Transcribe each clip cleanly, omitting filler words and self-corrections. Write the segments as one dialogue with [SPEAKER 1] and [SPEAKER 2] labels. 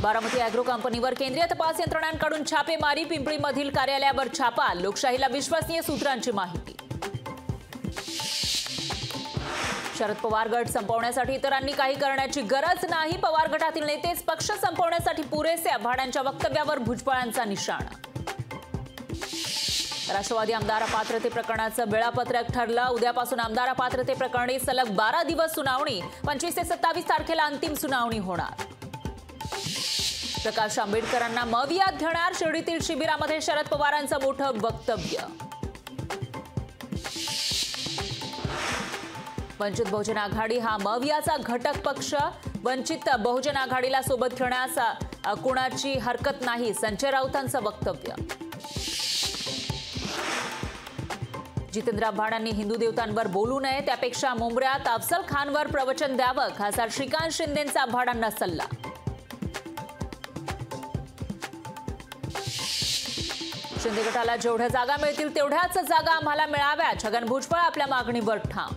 [SPEAKER 1] Baramati agro कंपनीवर केंद्रीय तपास यंत्रणांकडून छापेमारी, पिंपळीमधील कार्यालयावर छापा, लोकशाहीला विश्वसनीय सूत्रांची माहिती। शरद पवार गट संपवण्यासाठी इतरांनी काही करण्याची गरज नाही, पवार गटातील नेतेच पक्ष संपवण्यासाठी पुरेसे, आव्हाडांच्या वक्तव्यावर भुजबळांचा निशाणा। राष्ट्रवादी आमदार पात्रते प्रकरणाचं वेळापत्रक ठरलं, उद्यापासून आमदार पात्रते प्रकरणी सलग 12 दिवस सुनावणी, 25 ते 27 तारखेला अंतिम सुनावणी होणार। प्रकाश आंबेडकरांना मवियात घेणार, शिर्डीतील शिबिरामध्ये शरद पवारांचं मोठं वक्तव्य। वंचित बहुजन आघाडी हा मवियाचा घटक पक्ष, वंचित बहुजन आघाडीला सोबत घेण्यास कुणाची हरकत नाही, संजय राऊतांचं वक्तव्य। जितेंद्र आव्हाडांनी हिंदू देवतांवर बोलू नये, त्यापेक्षा मुंबऱ्यात अफजल खानवर प्रवचन द्यावं, खासदार श्रीकांत शिंदेंचा आव्हाडांना सल्ला। शिंदे गटाला जेवढ्या जागा मिळतील तेवढ्याच जागा आम्हाला मिळाव्या, छगन भुजबळ आपल्या मागणीवर ठाम।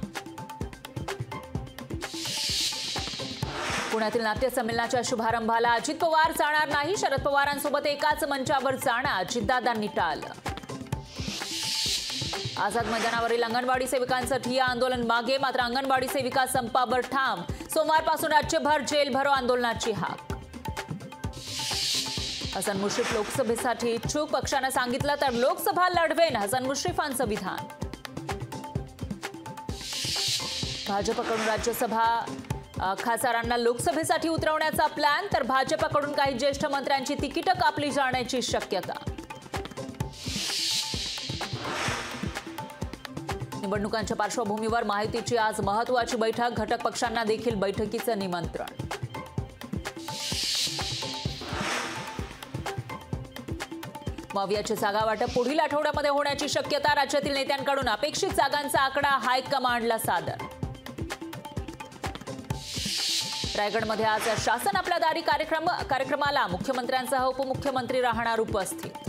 [SPEAKER 1] पुण्यातील नाट्य संमेलनाच्या शुभारंभाला अजित पवार जाणार नाही, शरद पवारांसोबत एकाच मंचावर जाणार अजितदादांनी टाळलं। आझाद मैदानावरील अंगणवाडी सेविकांचं ठिय्या आंदोलन मागे, मात्र अंगणवाडी सेविका संपावर ठाम, सोमवारपासून राज्यभर जेल भरो आंदोलनाची हाक। हसन मुश्रीफ लोकसभेसाठी इच्छुक, पक्षानं सांगितलं तर लोकसभा लढवेन, हसन मुश्रीफांचं विधान। भाजपकडून राज्यसभा खासदारांना लोकसभेसाठी उतरवण्याचा प्लॅन, तर भाजपकडून काही ज्येष्ठ मंत्र्यांची तिकीटं कापली जाण्याची शक्यता। निवडणुकांच्या पार्श्वभूमीवर महायुतीची आज महत्त्वाची बैठक, घटक पक्षांना देखील बैठकीचं निमंत्रण। मवियाची जागा वाटप पुढील आठवड्यामध्ये होण्याची शक्यता, राज्यातील नेत्यांकडून अपेक्षित जागांचा आकडा हायकमांडला सादर। रायगडमध्ये आज शासन आपल्या दारी कार्यक्रमाला मुख्यमंत्र्यांसह उपमुख्यमंत्री राहणार उपस्थित।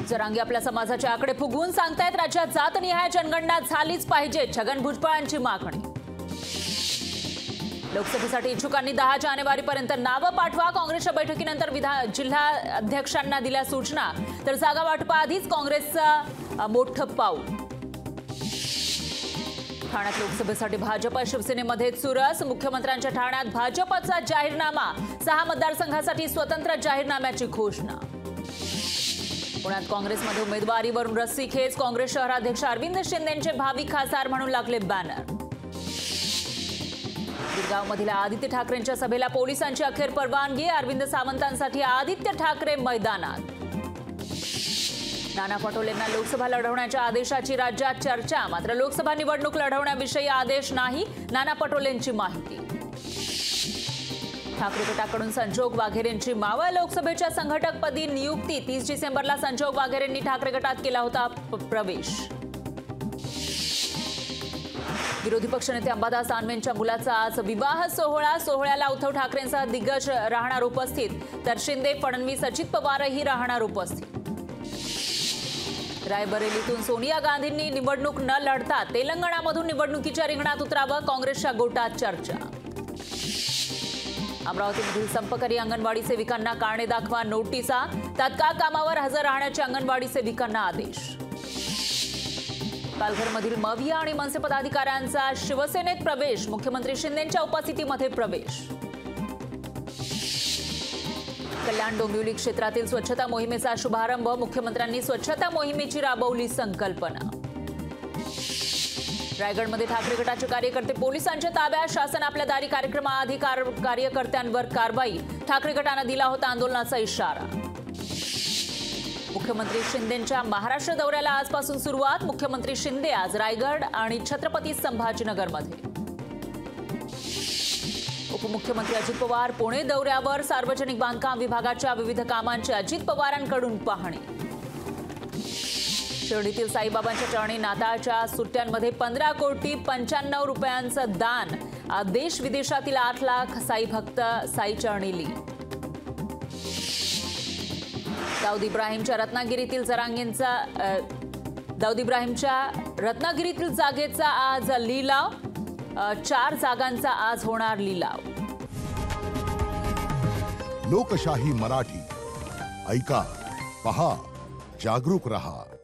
[SPEAKER 1] जरांगे आपल्या समाजाचे आकडे फुगवून सांगतायत, राज्यात जातनिहाय जनगणना झालीच पाहिजे, छगन भुजबळांची मागणी। लोकसभेसाठी इच्छुकांनी 10 जानेवारीपर्यंत नावं पाठवा, काँग्रेसच्या बैठकीनंतर जिल्हा अध्यक्षांना दिल्या सूचना, तर जागा वाटपाआधीच काँग्रेसचं मोठं पाऊल। ठाण्यात लोकसभेसाठी भाजप शिवसेनेमध्ये चुरस, मुख्यमंत्र्यांच्या ठाण्यात भाजपचा जाहीरनामा, 6 मतदारसंघासाठी स्वतंत्र जाहीरनाम्याची घोषणा। पुण्यात काँग्रेसमध्ये उमेदवारीवरून रस्सीखेच, काँग्रेस शहराध्यक्ष अरविंद शिंदेंचे भावी खासदार म्हणून लागले बॅनर। गिरगावमधील आदित्य ठाकरेंच्या सभेला पोलिसांची अखेर परवानगी, अरविंद सावंतांसाठी आदित्य ठाकरे मैदानात। नाना पटोलेंना लोकसभा लढवण्याच्या आदेशाची राज्यात चर्चा, मात्र लोकसभा निवडणूक लढवण्याविषयी आदेश नाही, नाना पटोलेंची माहिती। ठाकरे गटाकडून संजोग वाघेरेंची मावळ, लोकसभेच्या संघटकपदी नियुक्ती, 30 डिसेंबरला संजोग वाघेरेंनी ठाकरे गटात केला होता प्रवेश। विरोधी पक्षनेते अंबादास दानवेंच्या मुलाचा आज विवाह सोहळा, सोहळ्याला उद्धव ठाकरेंसह दिग्गज राहणार उपस्थित, तर शिंदे, फडणवीस, अजित पवारही राहणार उपस्थित। रायबरेलीतून सोनिया गांधींनी निवडणूक न लढता तेलंगणामधून निवडणुकीच्या रिंगणात उतरावं, काँग्रेसच्या गोटात चर्चा। अमरावतीमधील संपकरी अंगणवाडी सेविकांना कारणे दाखवा नोटिसा, तात्काळ कामावर हजर राहण्याचे अंगणवाडी सेविकांना आदेश। पालघरमधील मविया आणि मनसे पदाधिकाऱ्यांचा शिवसेनेत प्रवेश, मुख्यमंत्री शिंदेंच्या उपस्थितीमध्ये प्रवेश। कल्याण डोंबिवली क्षेत्रातील स्वच्छता मोहिमेचा शुभारंभ, मुख्यमंत्र्यांनी स्वच्छता मोहिमेची राबवली संकल्पना। रायगडमध्ये ठाकरे गटाचे कार्यकर्ते पोलिसांच्या ताब्यात, शासन आपल्या दारी कार्यक्रमाआधी कार्यकर्त्यांवर कारवाई, ठाकरे गटानं दिला होता आंदोलनाचा इशारा। मुख्यमंत्री शिंदेंच्या महाराष्ट्र दौऱ्याला आजपासून सुरुवात, मुख्यमंत्री शिंदे आज रायगड आणि छत्रपती संभाजीनगरमध्ये। उपमुख्यमंत्री अजित पवार पुणे दौऱ्यावर, सार्वजनिक बांधकाम विभागाच्या विविध कामांची अजित पवारांकडून पाहणी। शिर्डीतील साईबाबांच्या चरणी नाताळच्या सुट्ट्यांमध्ये 15 कोटी 95 रुपयांचं दान, देश विदेशातील 8 लाख साई भक्त साई चरणी लीन। दाऊद इब्राहिमच्या रत्नागिरीतील जागेचा आज लिलाव, 4 जागांचा आज होणार लिलाव।
[SPEAKER 2] लोकशाही मराठी ऐका, पहा, जागरूक रहा.